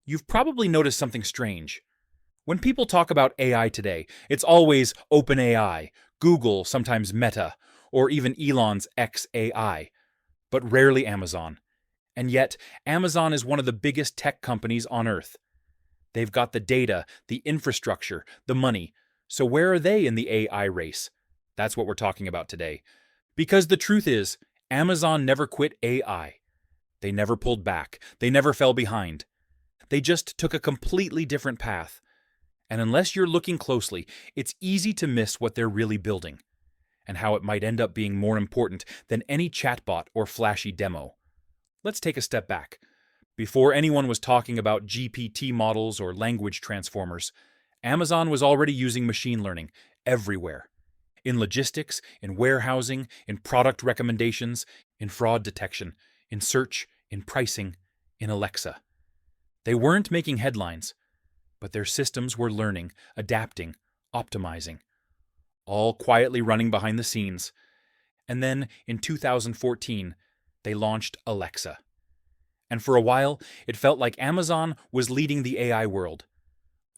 You've probably noticed something strange. When people talk about AI today, it's always OpenAI, Google, sometimes Meta, or even Elon's XAI, but rarely Amazon. And yet, Amazon is one of the biggest tech companies on Earth. They've got the data, the infrastructure, the money. So where are they in the AI race? That's what we're talking about today. Because the truth is, Amazon never quit AI. They never pulled back. They never fell behind. They just took a completely different path. And unless you're looking closely, it's easy to miss what they're really building, and how it might end up being more important than any chatbot or flashy demo. Let's take a step back. Before anyone was talking about GPT models or language transformers, Amazon was already using machine learning everywhere. In logistics, in warehousing, in product recommendations, in fraud detection, in search, in pricing, in Alexa. They weren't making headlines, but their systems were learning, adapting, optimizing, all quietly running behind the scenes. And then, in 2014, they launched Alexa. And for a while, it felt like Amazon was leading the AI world.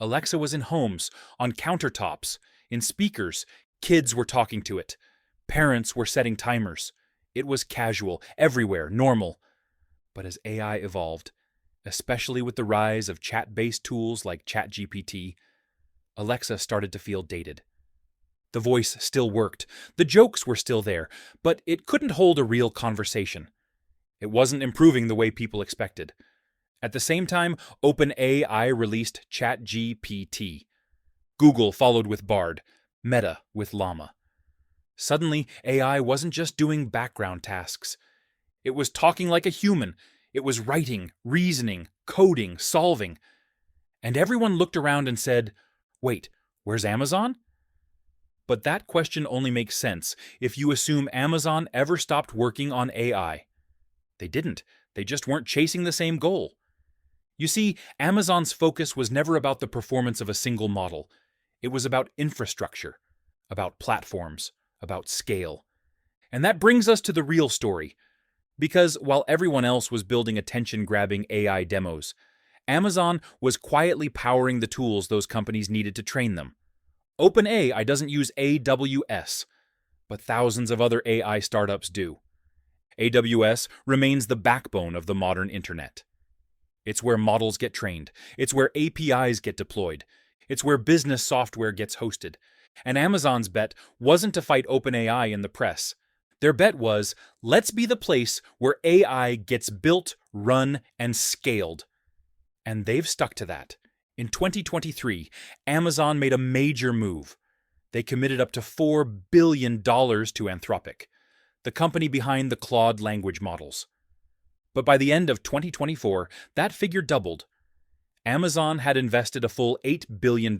Alexa was in homes, on countertops, in speakers. Kids were talking to it. Parents were setting timers. It was casual, everywhere, normal. But as AI evolved, especially with the rise of chat-based tools like ChatGPT, Alexa started to feel dated. The voice still worked, the jokes were still there, but it couldn't hold a real conversation. It wasn't improving the way people expected. At the same time, OpenAI released ChatGPT. Google followed with Bard, Meta with Llama. Suddenly, AI wasn't just doing background tasks. It was talking like a human. It was writing, reasoning, coding, solving. And everyone looked around and said, "Wait, where's Amazon?" But that question only makes sense if you assume Amazon ever stopped working on AI. They didn't. They just weren't chasing the same goal. You see, Amazon's focus was never about the performance of a single model. It was about infrastructure, about platforms, about scale. And that brings us to the real story. Because while everyone else was building attention-grabbing AI demos, Amazon was quietly powering the tools those companies needed to train them. OpenAI doesn't use AWS, but thousands of other AI startups do. AWS remains the backbone of the modern internet. It's where models get trained. It's where APIs get deployed. It's where business software gets hosted. And Amazon's bet wasn't to fight OpenAI in the press. Their bet was, let's be the place where AI gets built, run, and scaled. And they've stuck to that. In 2023, Amazon made a major move. They committed up to $4 billion to Anthropic, the company behind the Claude language models. But by the end of 2024, that figure doubled. Amazon had invested a full $8 billion,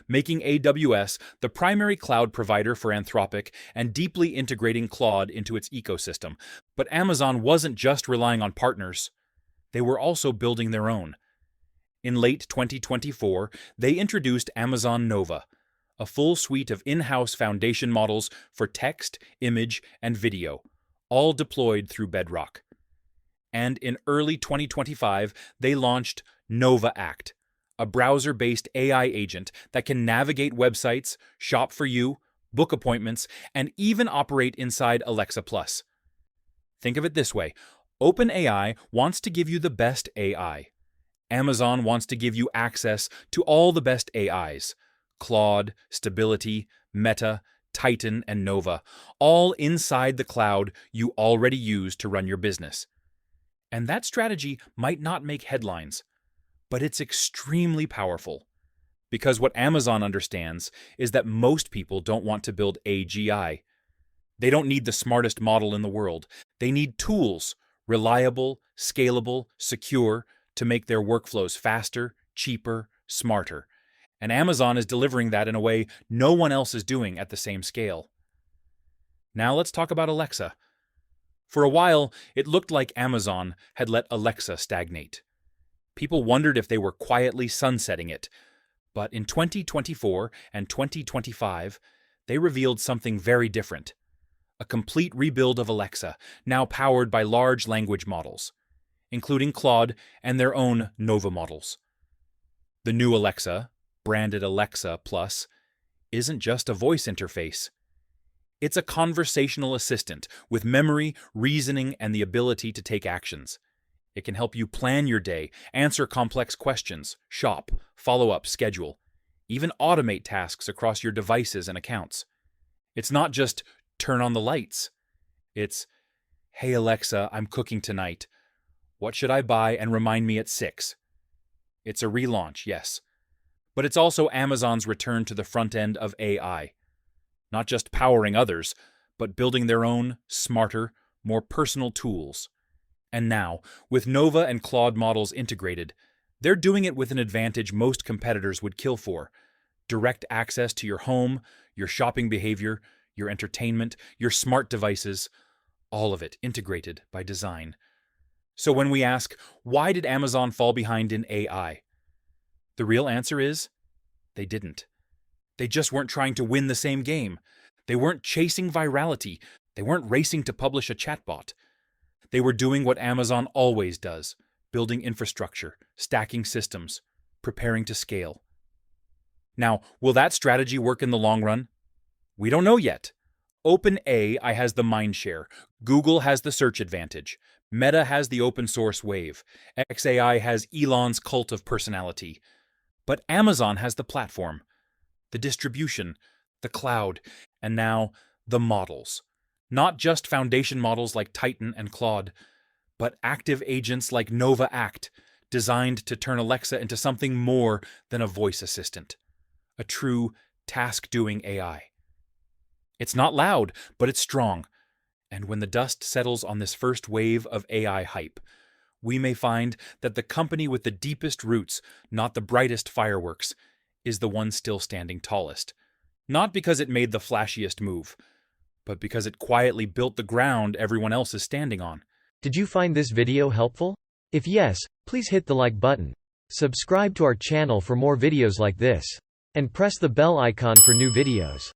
making AWS the primary cloud provider for Anthropic and deeply integrating Claude into its ecosystem. But Amazon wasn't just relying on partners. They were also building their own. In late 2024, they introduced Amazon Nova, a full suite of in-house foundation models for text, image, and video, all deployed through Bedrock. And in early 2025, they launched Nova Act, a browser-based AI agent that can navigate websites, shop for you, book appointments, and even operate inside Alexa Plus. Think of it this way: OpenAI wants to give you the best AI. Amazon wants to give you access to all the best AIs: Claude, Stability, Meta, Titan, and Nova, all inside the cloud you already use to run your business. And that strategy might not make headlines, but it's extremely powerful. Because what Amazon understands is that most people don't want to build AGI. They don't need the smartest model in the world. They need tools, reliable, scalable, secure, to make their workflows faster, cheaper, smarter. And Amazon is delivering that in a way no one else is doing at the same scale. Now let's talk about Alexa. For a while, it looked like Amazon had let Alexa stagnate. People wondered if they were quietly sunsetting it. But in 2024 and 2025, they revealed something very different. A complete rebuild of Alexa, now powered by large language models. including Claude and their own Nova models. The new Alexa, branded Alexa Plus, isn't just a voice interface. It's a conversational assistant with memory, reasoning, and the ability to take actions. It can help you plan your day, answer complex questions, shop, follow up, schedule, even automate tasks across your devices and accounts. It's not just turn on the lights. It's, hey Alexa, I'm cooking tonight. What should I buy and remind me at 6? It's a relaunch, yes. But it's also Amazon's return to the front end of AI. Not just powering others, but building their own, smarter, more personal tools. And now, with Nova and Claude models integrated, they're doing it with an advantage most competitors would kill for: direct access to your home, your shopping behavior, your entertainment, your smart devices, all of it integrated by design. So when we ask, why did Amazon fall behind in AI? The real answer is, they didn't. They just weren't trying to win the same game. They weren't chasing virality. They weren't racing to publish a chatbot. They were doing what Amazon always does: building infrastructure, stacking systems, preparing to scale. Now, will that strategy work in the long run? We don't know yet. OpenAI has the mindshare. Google has the search advantage. Meta has the open source wave. XAI has Elon's cult of personality. But Amazon has the platform, the distribution, the cloud, and now the models. Not just foundation models like Titan and Claude, but active agents like Nova Act, designed to turn Alexa into something more than a voice assistant, a true task-doing AI. It's not loud, but it's strong. And when the dust settles on this first wave of AI hype, we may find that the company with the deepest roots, not the brightest fireworks, is the one still standing tallest. Not because it made the flashiest move, but because it quietly built the ground everyone else is standing on. Did you find this video helpful? If yes, please hit the like button. Subscribe to our channel for more videos like this. And press the bell icon for new videos.